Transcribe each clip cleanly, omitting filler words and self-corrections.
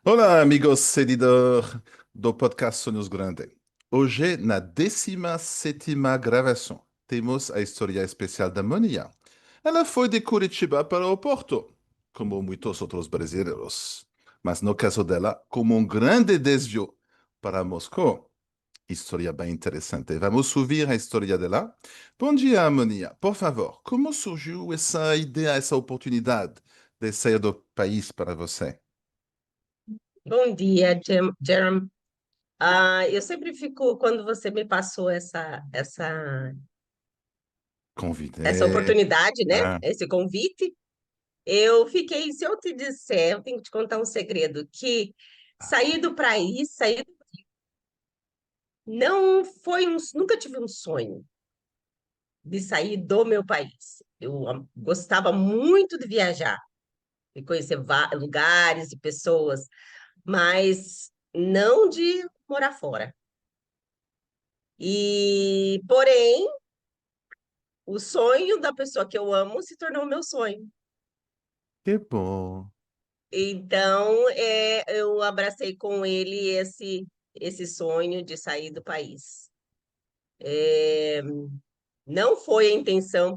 Olá, amigos seguidor do podcast Sonhos Grande. Hoje, na 17ª gravação, temos a história especial da Monia. Ela foi de Curitiba para o Porto, como muitos outros brasileiros, mas no caso dela, como um grande desvio para Moscou. História bem interessante. Vamos ouvir a história dela. Bom dia, Monia. Por favor, como surgiu essa ideia, essa oportunidade de sair do país para você? Bom dia, Jeremy. Eu sempre fico, quando você me passou essa Convidei. oportunidade, né? Ah, Esse convite, eu fiquei, se eu te disser, eu tenho que te contar um segredo, que sair não foi nunca tive um sonho de sair do meu país. Eu gostava muito de viajar, de conhecer lugares e pessoas, mas não de morar fora. Porém, o sonho da pessoa que eu amo se tornou meu sonho. que bom. Então, eu abracei com ele esse sonho de sair do país. Não foi a intenção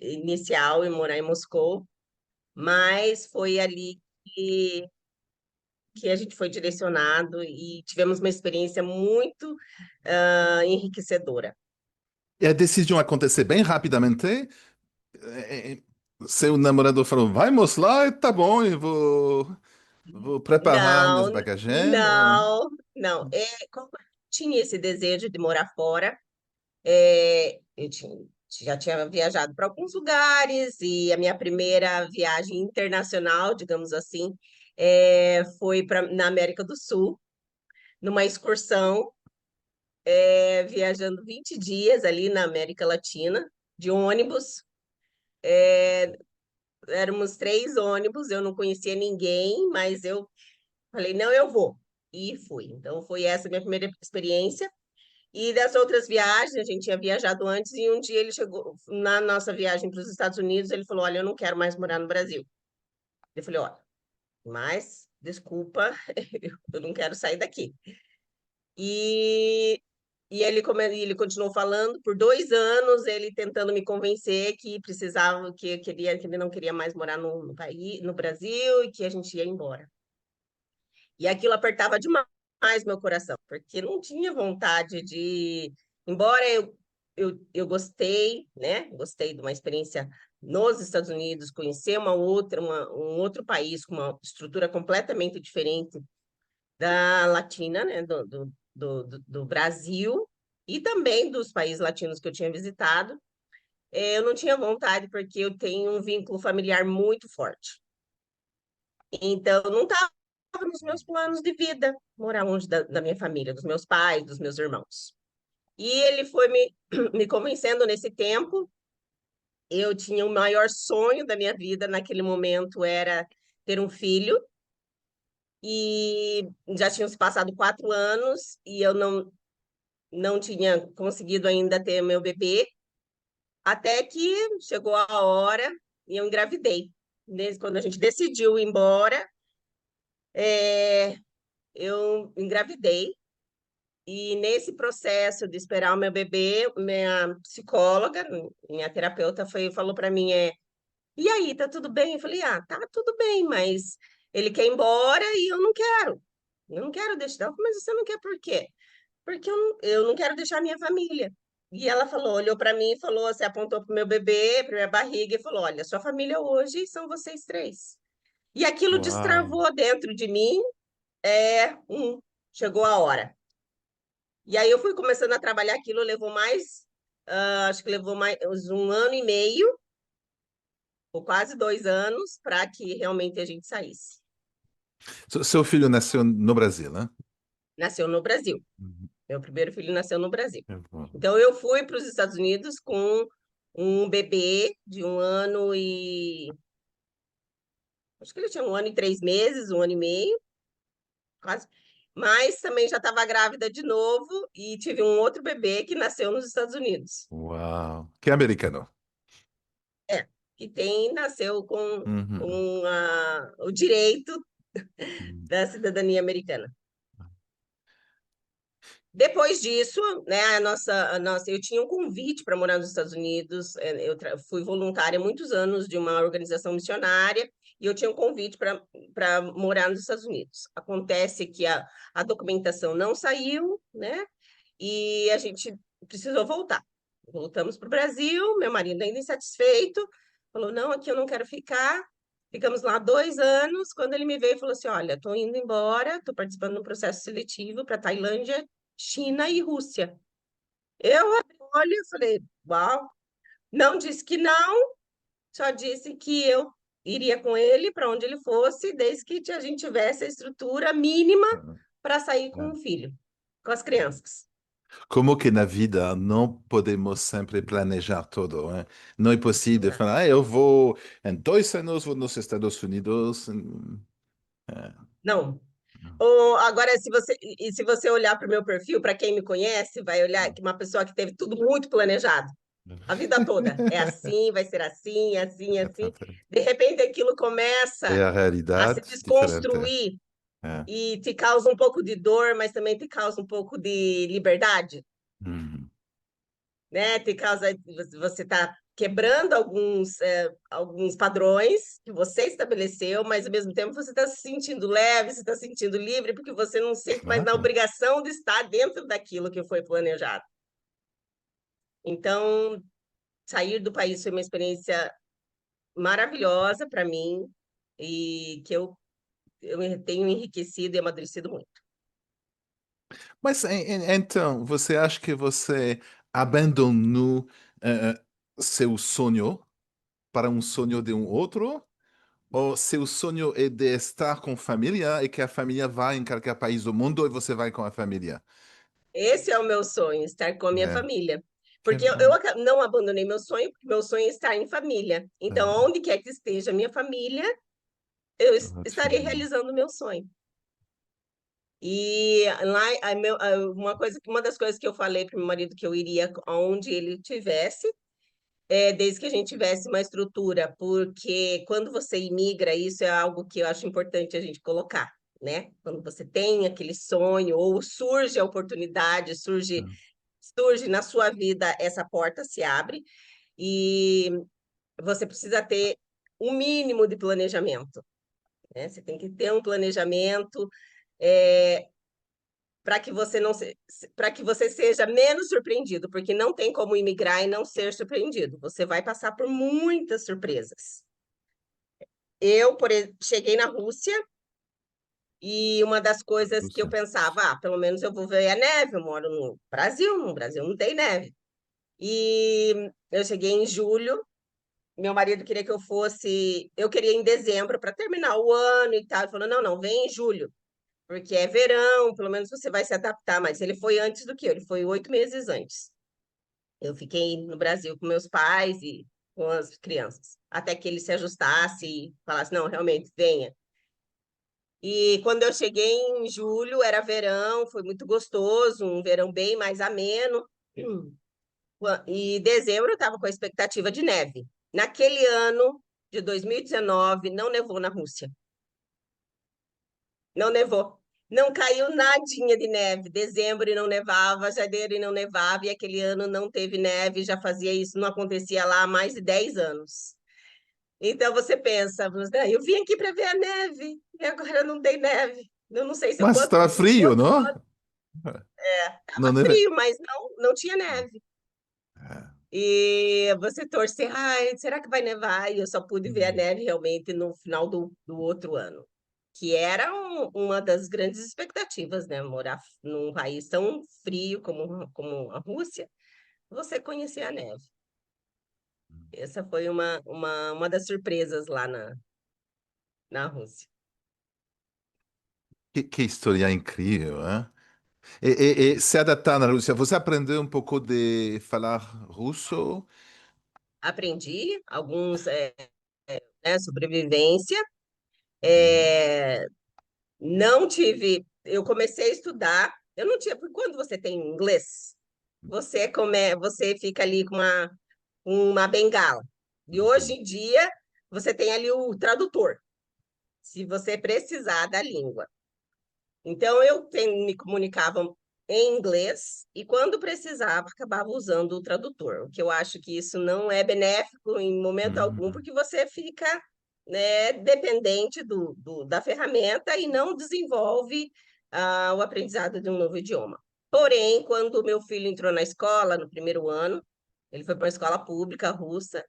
inicial em morar em Moscou, mas foi ali que, que a gente foi direcionado e tivemos uma experiência muito enriquecedora. E a decisão aconteceu bem rapidamente. Seu namorado falou, vamos lá, tá bom, vou preparar minhas Não, bagagens. não. Como eu tinha esse desejo de morar fora. Já tinha viajado para alguns lugares e a minha primeira viagem internacional, digamos assim, foi na América do Sul, numa excursão, viajando 20 dias ali na América Latina, de ônibus. Éramos 3 ônibus, eu não conhecia ninguém, mas eu falei, não, eu vou. E fui. Então, foi essa a minha primeira experiência. E das outras viagens, a gente tinha viajado antes, e um dia ele chegou, na nossa viagem para os Estados Unidos, ele falou: Olha, eu não quero mais morar no Brasil. Eu falei: Olha, mas desculpa, eu não quero sair daqui. E, ele continuou falando por 2 anos, ele tentando me convencer que precisava, que ele não queria mais morar no país, no Brasil e que a gente ia embora. E aquilo apertava demais meu coração, porque não tinha vontade de. Embora eu gostei, né? Gostei de uma experiência nos Estados Unidos, conhecer um outro país com uma estrutura completamente diferente da latina, né? Do Brasil e também dos países latinos que eu tinha visitado. Eu não tinha vontade porque eu tenho um vínculo familiar muito forte. Então, não estava nos meus planos de vida morar longe da minha família, dos meus pais, dos meus irmãos. E ele foi me convencendo nesse tempo. Eu tinha o maior sonho da minha vida naquele momento era ter um filho. E já tinham se passado 4 anos e eu não tinha conseguido ainda ter meu bebê. Até que chegou a hora e eu engravidei. Desde quando a gente decidiu ir embora, é, eu engravidei. E nesse processo de esperar o meu bebê, minha psicóloga, minha terapeuta falou para mim, e aí, tá tudo bem? Eu falei, tá tudo bem, mas ele quer ir embora e eu não quero. Eu não quero deixar. Ela falou, mas você não quer por quê? Porque eu não quero deixar minha família. E ela falou, olhou para mim e falou, você apontou para o meu bebê, para minha barriga e falou, olha, sua família hoje são vocês três. E aquilo Uau. destravou dentro de mim, chegou a hora. E aí eu fui começando a trabalhar aquilo, acho que levou mais uns 1 ano e meio, ou quase 2 anos, para que realmente a gente saísse. Seu filho nasceu no Brasil, né? Nasceu no Brasil. Uhum. Meu primeiro filho nasceu no Brasil. Que bom. Então eu fui para os Estados Unidos com um bebê de 1 ano e. Acho que ele tinha 1 ano e 3 meses, 1 ano e meio, quase. Mas também já estava grávida de novo e tive um outro bebê que nasceu nos Estados Unidos. Uau. Que americano. É, nasceu com Uhum. o direito. Hum. da cidadania americana. Depois disso, né, eu tinha um convite para morar nos Estados Unidos. Fui voluntária há muitos anos de uma organização missionária e eu tinha um convite para morar nos Estados Unidos. Acontece que a documentação não saiu, né? E a gente precisou voltar. Voltamos para o Brasil, meu marido ainda insatisfeito, falou: não, aqui eu não quero ficar. Ficamos lá 2 anos. Quando ele me veio e falou assim: olha, estou indo embora, estou participando de um processo seletivo para Tailândia, China e Rússia. Eu olho e falei: uau, não disse que não, só disse que eu iria com ele para onde ele fosse, desde que a gente tivesse a estrutura mínima para sair com o filho, com as crianças. Como que na vida não podemos sempre planejar tudo, hein? Não é possível falar, eu vou, em 2 anos, vou nos Estados Unidos. É, Não. Agora, se você olhar para o meu perfil, para quem me conhece, vai olhar que uma pessoa que teve tudo muito planejado, a vida toda. É assim, vai ser assim, assim, assim. De repente, aquilo é começa a a se realidade diferente. desconstruir É. e te causa um pouco de dor, mas também te causa um pouco de liberdade, Hum. né? Te causa, você está quebrando alguns padrões que você estabeleceu, mas ao mesmo tempo você está se sentindo leve, você está se sentindo livre, porque você não se sente mais na Claro. obrigação de estar dentro daquilo que foi planejado. Então, sair do país foi uma experiência maravilhosa para mim e que eu tenho enriquecido e amadurecido muito. Mas então, você acha que você abandonou seu sonho para um sonho de um outro? Ou seu sonho é de estar com família e que a família vá em qualquer país do mundo e você vai com a família? Esse é o meu sonho, estar com a minha É, família. que Porque eu bom. não abandonei meu sonho, porque meu sonho é estar em família. Então, É, onde quer que esteja a minha família, estarei ótimo. realizando o meu sonho. E lá, uma das coisas que eu falei para meu marido que eu iria onde ele tivesse, desde que a gente tivesse uma estrutura, porque quando você imigra, isso é algo que eu acho importante a gente colocar, né? Quando você tem aquele sonho, ou surge a oportunidade, surge na sua vida, essa porta se abre, e você precisa ter um mínimo de planejamento, né? Você tem que ter um planejamento para que você não para que você seja menos surpreendido, porque não tem como imigrar e não ser surpreendido. Você vai passar por muitas surpresas. Cheguei na Rússia e uma das coisas que eu Lúcia. pensava, pelo menos eu vou ver a neve, eu moro no Brasil não tem neve. E eu cheguei em julho, meu marido queria que eu queria em dezembro para terminar o ano e tal. Ele falou: não, não, vem em julho, porque é verão, pelo menos você vai se adaptar. Mas ele foi antes do que eu, ele foi 8 meses antes. Eu fiquei no Brasil com meus pais e com as crianças, até que ele se ajustasse e falasse: não, realmente, venha. E quando eu cheguei em julho, era verão, foi muito gostoso, um verão bem mais ameno. E dezembro eu estava com a expectativa de neve. Naquele ano de 2019, não nevou na Rússia. Não nevou. Não caiu nadinha de neve. Dezembro e não nevava, janeiro e não nevava, e aquele ano não teve neve, já fazia isso, não acontecia lá há mais de 10 anos. Então você pensa: eu vim aqui para ver a neve, e agora não tem neve. Eu não sei se Mas estava frio, quantos não? anos Não estava neve? frio, mas não tinha neve. É. E você torcer, ai, será que vai nevar? E eu só pude ver a Hum. neve realmente no final do outro ano, que era uma das grandes expectativas, né? Morar num país tão frio como a Rússia, você conhecer a neve. Essa foi uma das surpresas lá na Rússia. Que história incrível, hein? E se adaptar na Rússia, você aprendeu um pouco de falar russo? Aprendi alguns, né, sobrevivência. Uhum. É, não tive. Eu comecei a estudar. Eu não tinha. Porque quando você tem inglês, você fica ali com uma bengala. E hoje Uhum. em dia, você tem ali o tradutor. se você precisar da língua. Então, me comunicava em inglês e, quando precisava, acabava usando o tradutor, o que eu acho que isso não é benéfico em momento algum, Hum. porque você fica, né, dependente da ferramenta e não desenvolve o aprendizado de um novo idioma. Porém, quando o meu filho entrou na escola, no primeiro ano, ele foi para uma escola pública russa,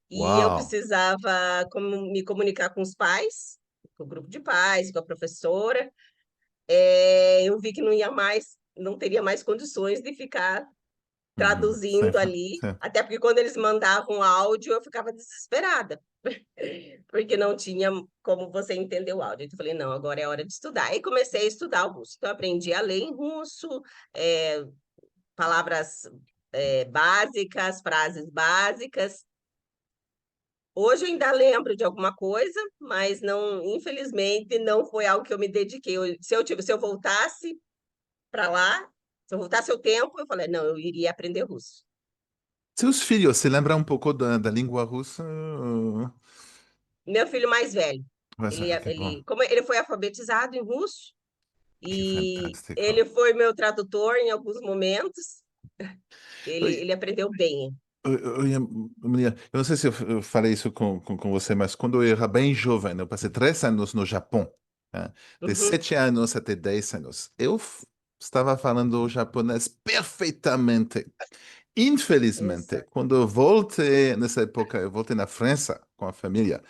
e eu Uau! precisava me comunicar com os pais, com o grupo de pais, com a professora. Eu vi que não teria mais condições de ficar Sem traduzindo ali, sem- até porque quando eles mandavam áudio, eu ficava desesperada, porque não tinha como você entender o áudio. Então, eu falei, não, agora é hora de estudar. E comecei a estudar o russo. Então, eu aprendi a ler em russo, é, palavras básicas, frases básicas. Hoje eu ainda lembro de alguma coisa, mas não, infelizmente, não foi algo que eu me dediquei. Se eu voltasse para lá, se eu voltasse ao tempo, eu falei, não, eu iria aprender russo. Seus filhos, se lembram um pouco da língua russa? Meu filho mais velho, Mas, que bom. como ele foi alfabetizado em russo, Que e fantástico. ele foi meu tradutor em alguns momentos, Oi, ele aprendeu bem. Maria, eu não sei se eu falei isso com você, mas quando eu era bem jovem, eu passei 3 anos no Japão, né? De Uhum, 7 anos até 10 anos. Estava falando japonês perfeitamente. Infelizmente, exato. quando eu voltei, nessa época, eu voltei na França com a família,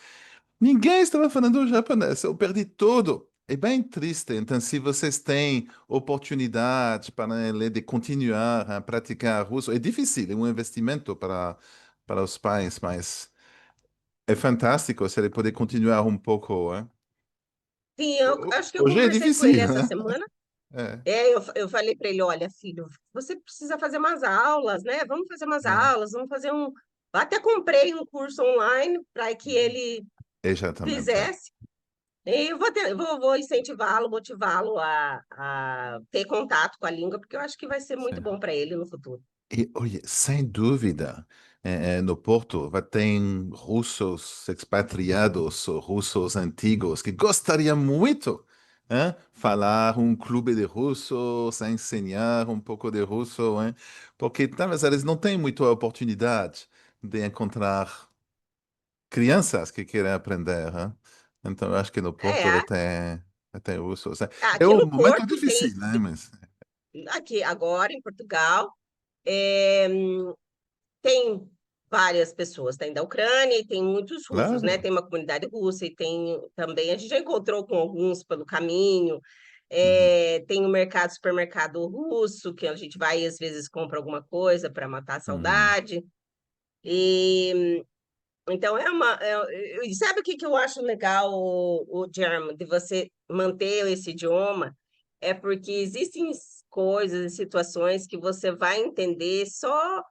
ninguém estava falando japonês, eu perdi tudo. É bem triste. Então, se vocês têm oportunidade para ele de continuar a praticar russo, é difícil, é um investimento para os pais, mas é fantástico se ele puder continuar um pouco, hein? Sim, eu acho que eu Hoje é conversei com ele difícil, essa né? semana. É, Eu falei para ele, olha, filho, você precisa fazer umas aulas, né? Vamos fazer umas é, aulas, vamos fazer um. Até comprei um curso online para que ele exatamente. fizesse. E eu vou incentivá-lo, motivá-lo a ter contato com a língua, porque eu acho que vai ser muito Sim. bom para ele no futuro. E, olha, sem dúvida, no Porto vai ter russos expatriados ou russos antigos que gostariam muito, falar um clube de russos, a ensinar um pouco de russo, porque talvez eles não têm muita oportunidade de encontrar crianças que querem aprender. Então, eu acho que no Porto É, vai ter russos. É aqui um no momento Porto tem, difícil, né? Mas, aqui agora em Portugal, é, tem várias pessoas, tem da Ucrânia e tem muitos russos, né? claro. Tem uma comunidade russa e tem também, a gente já encontrou com alguns pelo caminho. Uhum. Tem o mercado, supermercado russo, que a gente vai e às vezes compra alguma coisa para matar a Uhum. saudade. E então sabe o que que eu acho legal, o German, de você manter esse idioma? É porque existem coisas e situações que você vai entender só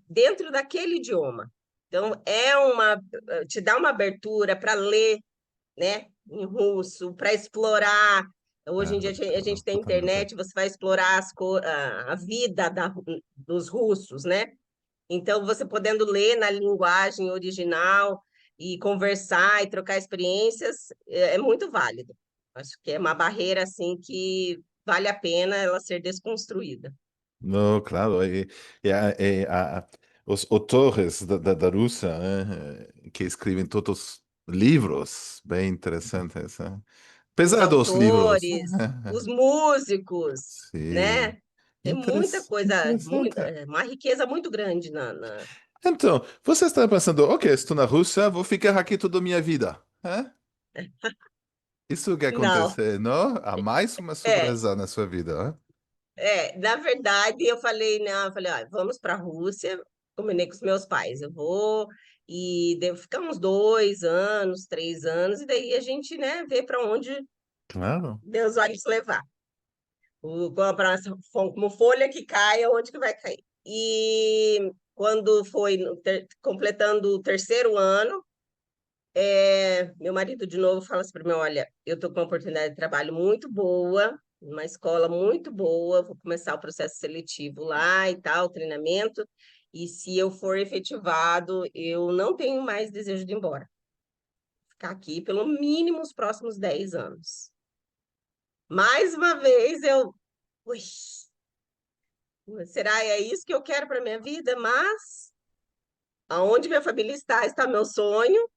dentro daquele idioma. Então, te dá uma abertura para ler, né, em russo, para explorar. Hoje em dia a gente tem Totalmente. internet, você vai explorar a vida dos russos, né? Então, você podendo ler na linguagem original e conversar e trocar experiências é muito válido. Acho que é uma barreira assim que vale a pena ela ser desconstruída. Não, claro. Os autores da Rússia, que escrevem todos livros bem interessantes. Os Pesados os livros. autores, os músicos, Sim. né? Tem muita coisa, Interessante. uma riqueza muito grande Então, você está pensando, ok, estou na Rússia, vou ficar aqui toda a minha vida. Isso que Não, acontece, não? Há mais uma é, surpresa na sua vida, na verdade, eu falei, não, eu falei, ó, vamos para a Rússia, combinei com os meus pais, eu vou e devo ficar uns 2 anos, 3 anos, e daí a gente, né, vê para onde Claro. Deus vai nos levar. Como folha que cai, aonde que vai cair. E quando foi completando o terceiro ano, meu marido de novo fala assim para mim, olha, eu estou com uma oportunidade de trabalho muito boa, uma escola muito boa, vou começar o processo seletivo lá e tal, treinamento, e se eu for efetivado, eu não tenho mais desejo de ir embora. ficar aqui pelo mínimo os próximos 10 anos. Mais uma vez, ui, será é isso que eu quero para minha vida? Mas aonde minha família está meu sonho,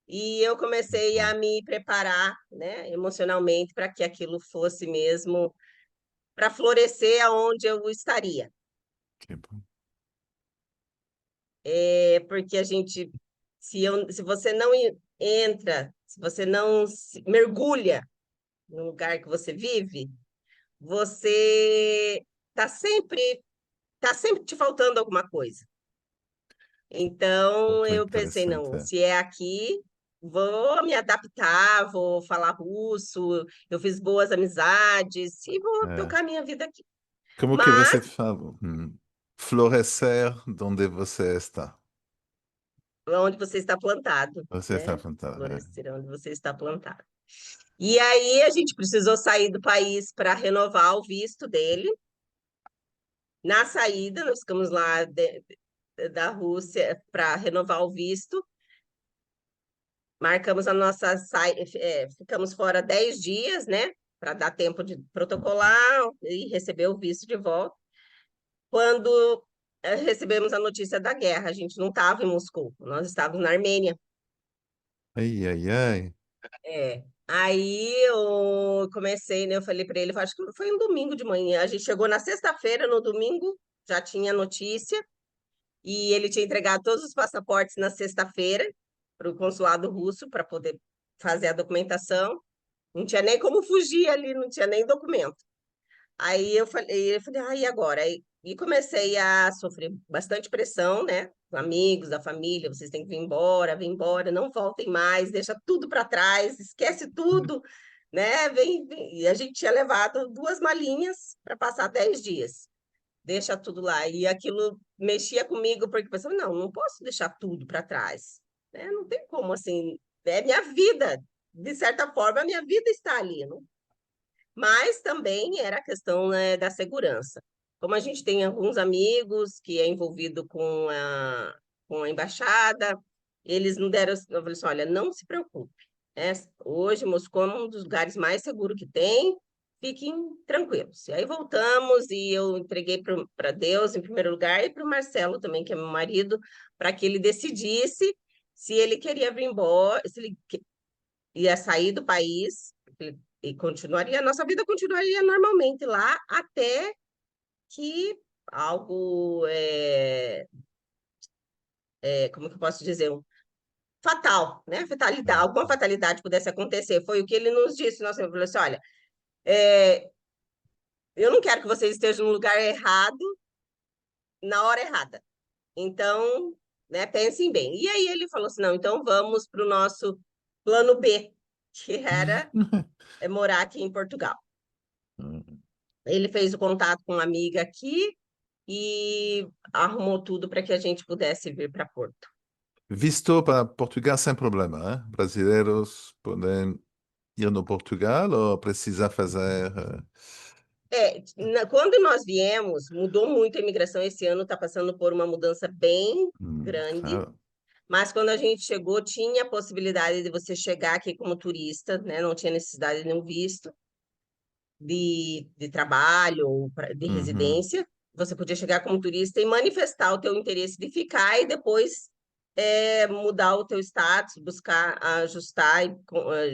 e eu comecei a Bom, me preparar, né, emocionalmente para que aquilo fosse mesmo para florescer aonde eu estaria. que bom. É porque a gente, se você não entra, se você não mergulha no lugar que você vive, você tá sempre te faltando alguma coisa. Então Muito eu pensei, não, interessante. se é aqui, vou me adaptar, vou falar russo, eu fiz boas amizades e vou É. tocar minha vida aqui. Como que você Mas fala? Florescer onde você está. onde você está plantado, Você está né? plantado. É. Florescer onde você está plantado. E aí a gente precisou sair do país para renovar o visto dele. Na saída, nós ficamos lá da Rússia para renovar o visto. Marcamos a nossa saída, ficamos fora 10 dias, né? Para dar tempo de protocolar e receber o visto de volta. Quando recebemos a notícia da guerra, a gente não estava em Moscou, nós estávamos na Armênia. Ai, ai, ai. Aí eu comecei, né? Eu falei para ele, acho que foi um domingo de manhã. A gente chegou na sexta-feira, no domingo já tinha notícia, e ele tinha entregado todos os passaportes na sexta-feira para o consulado russo para poder fazer a documentação. Não tinha nem como fugir ali, não tinha nem documento. Aí eu falei, e agora? E comecei a sofrer bastante pressão, né? Amigos, da família, vocês têm que vir embora, não voltem mais, deixa tudo para trás, esquece tudo, né? E a gente tinha levado 2 malinhas para passar 10 dias. Deixa tudo lá. E aquilo mexia comigo, porque eu pensava, não, não posso deixar tudo para trás, né? Não tem como, assim, é minha vida. De certa forma, a minha vida está ali, não, mas também era a questão, né, da segurança. Como a gente tem alguns amigos que é envolvido com a embaixada, eles não deram. Eu falei assim: olha, não se preocupe. Né? Hoje, Moscou é um dos lugares mais seguros que tem, fiquem tranquilos. E aí voltamos e eu entreguei para Deus, em primeiro lugar, e para o Marcelo também, que é meu marido, para que ele decidisse se ele queria vir embora, se ele ia sair do país e continuaria, a nossa vida continuaria normalmente lá até que algo, como que eu posso dizer, fatal, né? Fatalidade, alguma fatalidade pudesse acontecer. Foi o que ele nos disse. Nós falou assim, olha, é, eu não quero que vocês estejam no lugar errado na hora errada. Então, né, pensem bem. E aí ele falou assim, não, então vamos para o nosso plano B, que era morar aqui em Portugal. Ele fez o contato com uma amiga aqui e arrumou tudo para que a gente pudesse vir para Porto. Visto para Portugal sem problema, hein? Brasileiros podem ir no Portugal ou precisa fazer. Quando nós viemos, mudou muito a imigração esse ano, está passando por uma mudança bem grande, Claro. mas quando a gente chegou, tinha a possibilidade de você chegar aqui como turista, né? Não tinha necessidade de nenhum visto de trabalho ou de Uhum. residência. Você podia chegar como turista e manifestar o teu interesse de ficar e depois mudar o teu status, buscar ajustar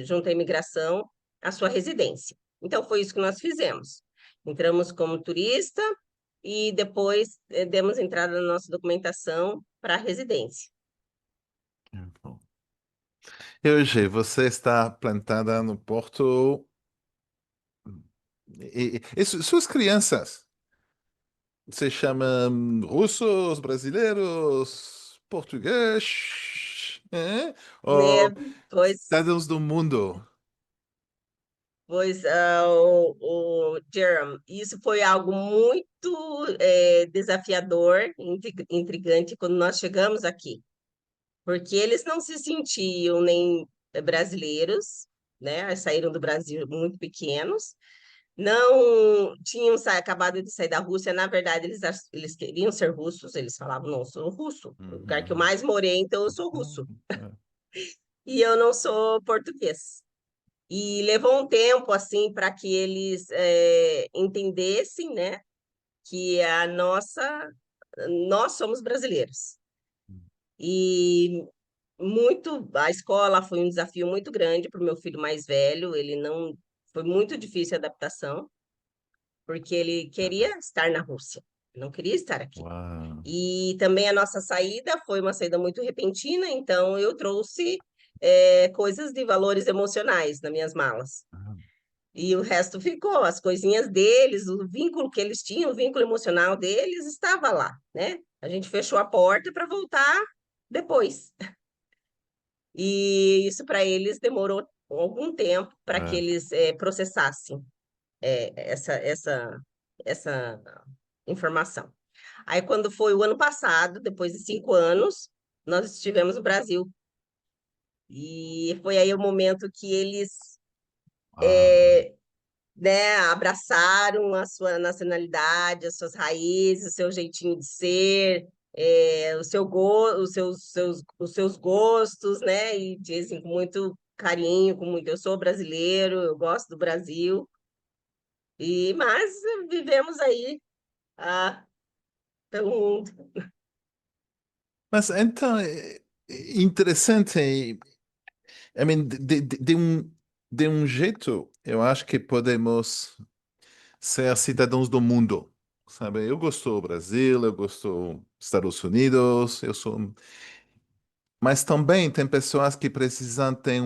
junto à imigração a sua residência. Então foi isso que nós fizemos. Entramos como turista e depois demos entrada na nossa documentação para a residência. Bom. E hoje você está plantada no Porto e suas crianças se chamam russos, brasileiros, português, ou Né? Pois cidadãos do mundo? Pois, o Jerome, isso foi algo muito desafiador, intrigante quando nós chegamos aqui, porque eles não se sentiam nem brasileiros, né? Saíram do Brasil muito pequenos, não tinham acabado de sair da Rússia, na verdade, eles queriam ser russos, eles falavam, não, eu sou russo, o lugar que eu Uhum. mais morei, então eu sou russo. e eu não sou português. E levou um tempo assim para que eles entendessem, né, que nós somos brasileiros. E a escola foi um desafio muito grande para o meu filho mais velho. Ele não Foi muito difícil a adaptação, porque ele queria estar na Rússia, não queria estar aqui. Uau. E também a nossa saída foi uma saída muito repentina, então eu trouxe coisas de valores emocionais nas minhas malas. E o resto ficou, as coisinhas deles, o vínculo que eles tinham, o vínculo emocional deles estava lá, né? A gente fechou a porta para voltar depois. E isso para eles demorou algum tempo para que Ah, eles processassem essa informação. Aí, quando foi o ano passado, depois de 5 anos, nós estivemos no Brasil. E foi aí o momento que eles, ah. né, abraçaram a sua nacionalidade, as suas raízes, o seu jeitinho de ser, os seus gostos, né? E dizem com muito carinho, eu sou brasileiro, eu gosto do Brasil. Mas vivemos aí pelo mundo. Mas então, interessante. I mean, de um jeito, eu acho que podemos ser cidadãos do mundo, sabe? Eu gosto do Brasil, eu gosto dos Estados Unidos, eu sou. Mas também tem pessoas que precisam ter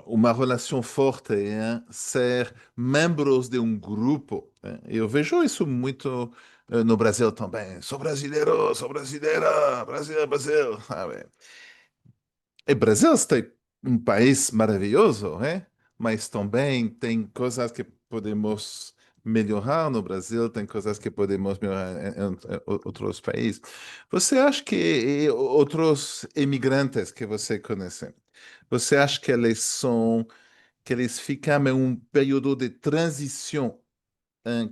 uma relação forte, hein? Ser membros de um grupo, hein? Eu vejo isso muito no Brasil também. Sou brasileiro, sou brasileira, Brasil, Brasil, sabe? E Brasil é um país maravilhoso, né? Mas também tem coisas que podemos melhorar no Brasil, tem coisas que podemos melhorar em outros países. Você acha que outros imigrantes que você conhece, você acha que eles ficam em um período de transição,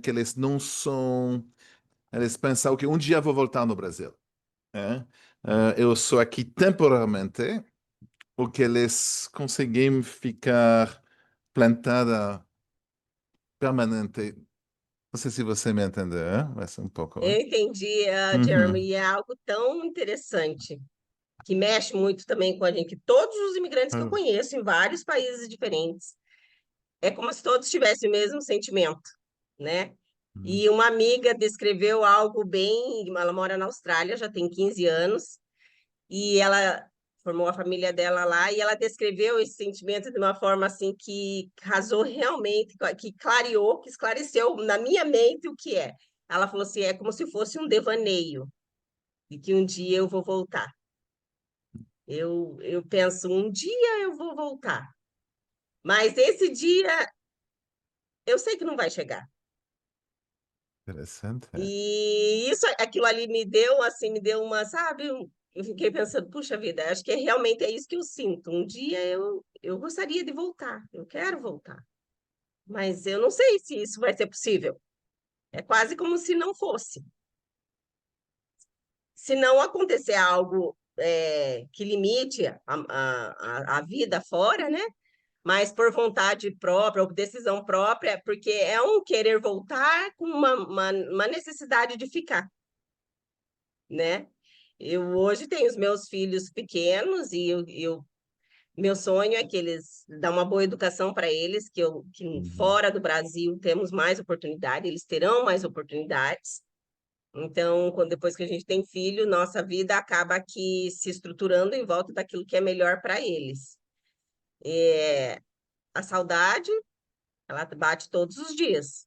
que eles não são, eles pensam que um dia vou voltar no Brasil, né? Eu sou aqui temporariamente porque eles conseguem ficar plantada permanente. Não sei se você me entendeu, hein? Vai ser um pouco, Eu hein? entendi, Jeremy, Uhum. e é algo tão interessante, que mexe muito também com a gente. Todos os imigrantes que eu Hum. conheço em vários países diferentes, é como se todos tivessem o mesmo sentimento, né? E uma amiga descreveu algo bem. Ela mora na Austrália, já tem 15 anos, e ela formou a família dela lá, e ela descreveu esse sentimento de uma forma assim que casou realmente, que clareou, que esclareceu na minha mente o que é. Ela falou assim: é como se fosse um devaneio, de que um dia eu vou voltar. Eu penso, um dia eu vou voltar, mas esse dia eu sei que não vai chegar. Interessante. E isso, aquilo ali me deu, assim, me deu uma, sabe? Eu fiquei pensando, puxa vida, acho que realmente é isso que eu sinto. Um dia eu gostaria de voltar, eu quero voltar, mas eu não sei se isso vai ser possível. É quase como se não fosse. Se não acontecer algo que limite a vida fora, né? Mas por vontade própria, ou decisão própria, porque é um querer voltar com uma necessidade de ficar, né? Eu hoje tenho os meus filhos pequenos e meu sonho é que eles dão uma boa educação para eles, que Uhum. fora do Brasil temos mais oportunidade, eles terão mais oportunidades. Então, depois que a gente tem filho, nossa vida acaba aqui se estruturando em volta daquilo que é melhor para eles. É, a saudade, ela bate todos os dias,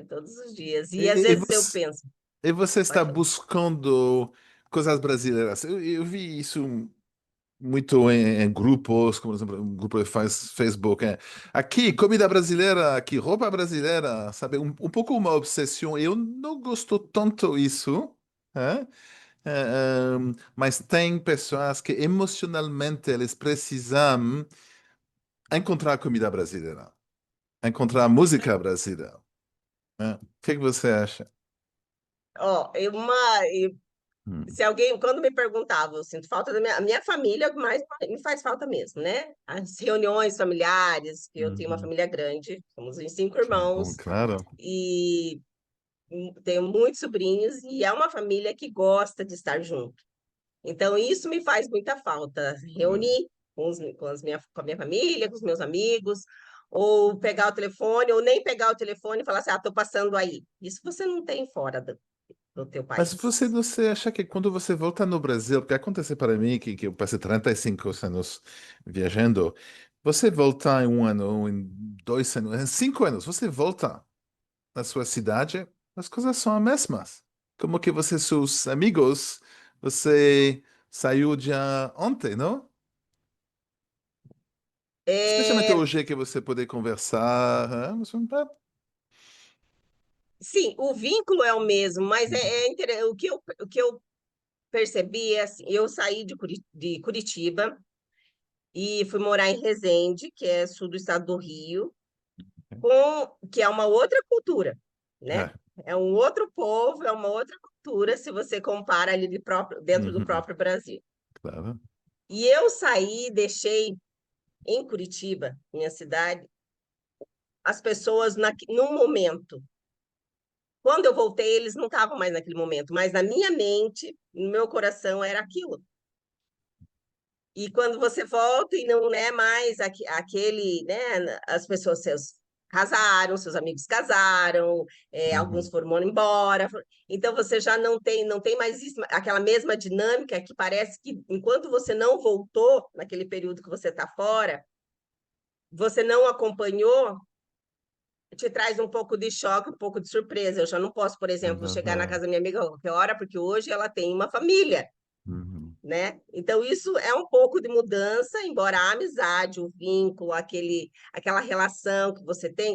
todos os dias. E, E às e vezes eu você, penso, e você está pode falar. buscando coisas brasileiras. Eu vi isso muito em grupos, como por exemplo, um grupo que faz Facebook. Aqui, comida brasileira, aqui, roupa brasileira, sabe? Um pouco uma obsessão. Eu não gosto tanto isso. Né? Mas tem pessoas que emocionalmente eles precisam encontrar comida brasileira, encontrar música brasileira. Né? O que que você acha? Ó, Hum, Se alguém, quando me perguntava, eu sinto falta da minha família, mas me faz falta mesmo, né? As reuniões familiares, que eu tenho uma uhum. família grande, somos em 5 Que bom, irmãos, claro. e tenho muitos sobrinhos, e é uma família que gosta de estar junto. Então, isso me faz muita falta. Hum. Reunir com a minha família, com os meus amigos, ou pegar o telefone, ou nem pegar o telefone e falar assim, ah, estou passando aí. Isso você não tem fora do teu Mas país. você acha que quando você volta no Brasil, porque aconteceu para mim que eu passei 35 anos viajando, você volta em um ano, em 2 anos, em 5 anos, você volta na sua cidade, as coisas são as mesmas. Como que você, seus amigos, você saiu de ontem, não? Especialmente É, hoje que você pode conversar. sim, o vínculo é o mesmo, mas o que eu percebi é assim, eu saí de Curitiba e fui morar em Resende, que é sul do estado do Rio, que é uma outra cultura, né? É. É um outro povo, é uma outra cultura, se você compara ali dentro do Uhum, próprio Brasil. claro. E eu saí, deixei em Curitiba, minha cidade, as pessoas num momento. Quando eu voltei, eles não estavam mais naquele momento, mas na minha mente, no meu coração, era aquilo. E quando você volta e não é mais aquele, né? As pessoas seus casaram, seus amigos casaram, alguns Uhum, foram embora. Então você já não tem mais aquela mesma dinâmica que parece que enquanto você não voltou naquele período que você está fora, você não acompanhou, te traz um pouco de choque, um pouco de surpresa. Eu já não posso, por é exemplo, chegar na verdade. casa da minha amiga a qualquer hora, porque hoje ela tem uma família, Uhum, né? Então, isso é um pouco de mudança, embora a amizade, o vínculo, aquela relação que você tem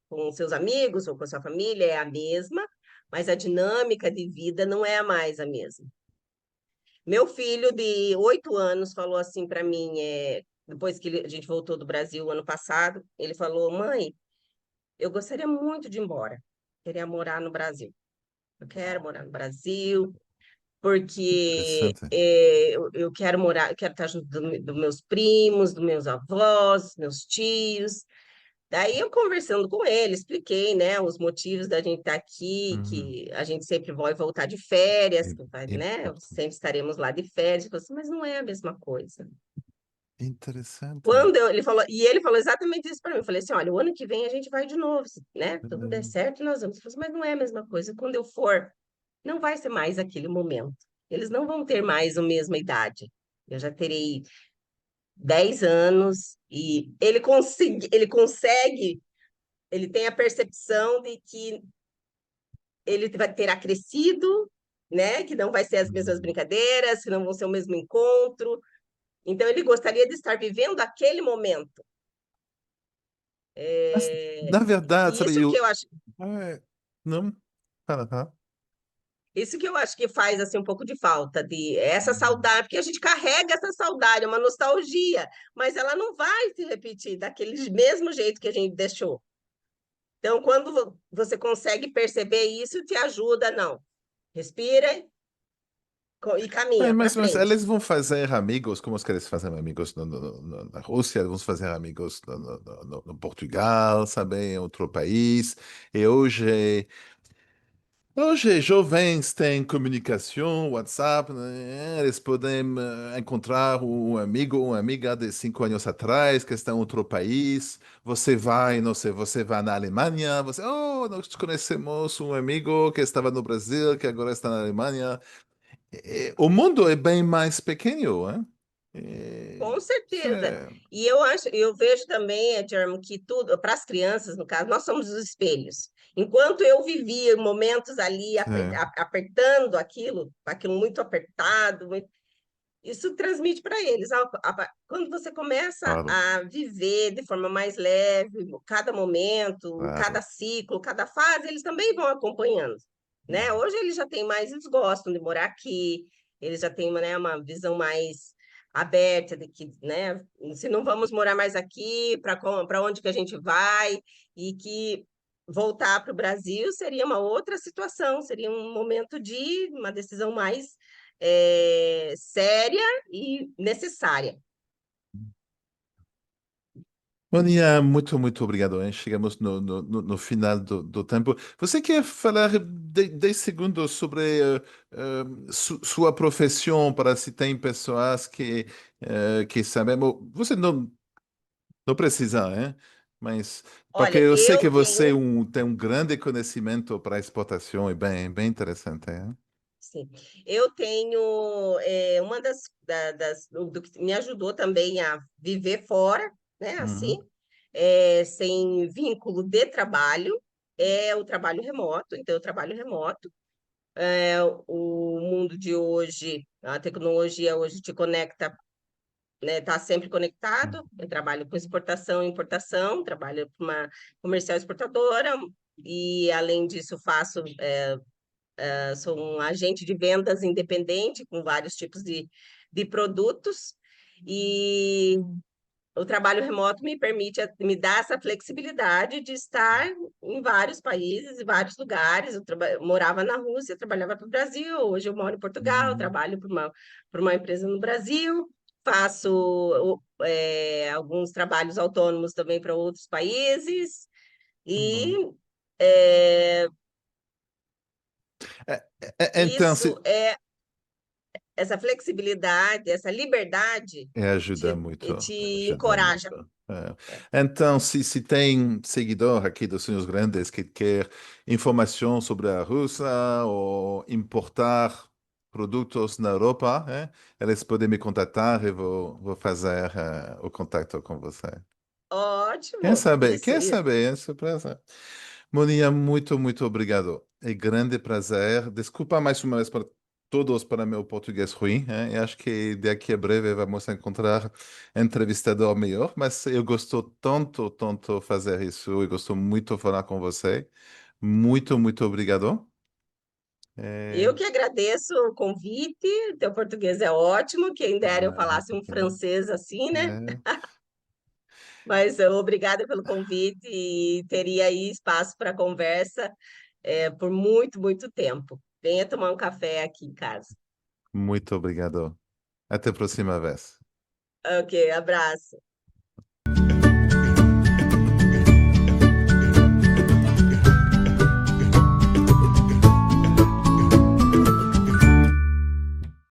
com seus amigos ou com a sua família é a mesma, mas a dinâmica de vida não é mais a mesma. Meu filho, de 8 anos, falou assim para mim, depois que a gente voltou do Brasil ano passado, ele falou: Mãe, eu gostaria muito de ir embora, queria morar no Brasil. Eu quero morar no Brasil, porque interessante. eu quero morar, eu quero estar junto dos meus primos, dos meus avós, meus tios. Daí eu conversando com ele, expliquei, né, os motivos da gente estar aqui, Uhum. que a gente sempre vai voltar de férias, É, né, importante. sempre estaremos lá de férias. Eu falei assim, mas não é a mesma coisa. Interessante. Ele falou exatamente isso para mim. Eu falei assim, olha, o ano que vem a gente vai de novo, né? Tudo der É, certo, nós vamos. Ele falou assim, mas não é a mesma coisa. Quando eu for, não vai ser mais aquele momento. Eles não vão ter mais a mesma idade. Eu já terei 10 anos e ele tem a percepção de que ele terá crescido, né? Que não vai ser as mesmas uhum. brincadeiras, que não vão ser o mesmo encontro. Então, ele gostaria de estar vivendo aquele momento. Mas, É, na verdade, e sabe, isso que eu acho, não, fala, tá? isso que eu acho que faz assim um pouco de falta de essa Uhum. saudade, porque a gente carrega essa saudade, é uma nostalgia, mas ela não vai se repetir daquele mesmo jeito que a gente deixou. Então, quando você consegue perceber isso, te ajuda, não. Respira e caminha para Mas frente. eles vão fazer amigos, como os que eles fazem amigos na Rússia, vão fazer amigos no Portugal, sabe, em outro país. E hoje jovens têm comunicação, WhatsApp, né? Eles podem encontrar um amigo ou uma amiga de 5 anos atrás que está em outro país. Você vai, não sei, você vai na Alemanha, nós conhecemos um amigo que estava no Brasil, que agora está na Alemanha. O mundo é bem mais pequeno, hein? Com Isso certeza. é, E eu vejo também, Edgermo, que tudo, para as crianças, no caso, nós somos os espelhos. Enquanto eu vivia momentos ali é, apertando aquilo muito apertado, isso transmite para eles. Quando você começa claro, a viver de forma mais leve, cada momento, cada claro. ciclo, cada fase, eles também vão acompanhando, né? Hoje eles já têm mais, eles gostam de morar aqui, eles já têm, né, uma visão mais aberta de que, né, se não vamos morar mais aqui, para onde que a gente vai? E que voltar para o Brasil seria uma outra situação, seria um momento de uma decisão mais séria e necessária. Monia, muito obrigado, hein? Chegamos no final do tempo. Você quer falar 10 segundos sobre sua profissão, para se tem pessoas que sabem. Bom, você não precisa, hein? Mas porque Olha, eu sei eu que você tenho, tem um grande conhecimento para exportação e bem interessante, hein? sim, eu tenho uma do que me ajudou também a viver fora, né? Uhum, Assim, sem vínculo de trabalho, é o trabalho remoto. Então, eu trabalho remoto. O mundo de hoje, a tecnologia hoje te conecta, né? Tá sempre conectado. Eu trabalho com exportação e importação, trabalho com uma comercial exportadora. E, além disso, sou um agente de vendas independente com vários tipos de produtos e o trabalho remoto me permite, me dá essa flexibilidade de estar em vários países, em vários lugares. Morava na Rússia, trabalhava para o Brasil, hoje eu moro em Portugal, uhum, trabalho para uma empresa no Brasil, faço alguns trabalhos autônomos também para outros países e uhum. é, É, então, isso é essa flexibilidade, essa liberdade ajuda muito, te ajuda encoraja. muito. Então, se tem seguidor aqui dos Sonhos Grandes que quer informação sobre a Rússia ou importar produtos na Europa, eles podem me contatar e vou fazer o contato com você. Quem Ótimo, sabe? isso, Quem isso. sabe? É surpresa. Moninha, muito obrigado. É grande prazer. Desculpa mais uma vez para todos para meu português ruim. Eu acho que daqui a breve vamos encontrar entrevistador melhor, mas eu gosto tanto fazer isso. Eu gosto muito de falar com você. Muito obrigado. Eu É, que agradeço o convite, teu português é ótimo, quem dera eu falasse um francês assim, né? é, Mas obrigada pelo convite e teria aí espaço para conversa por muito tempo. Venha tomar um café aqui em casa. muito obrigado. Até a próxima vez. Ok, abraço.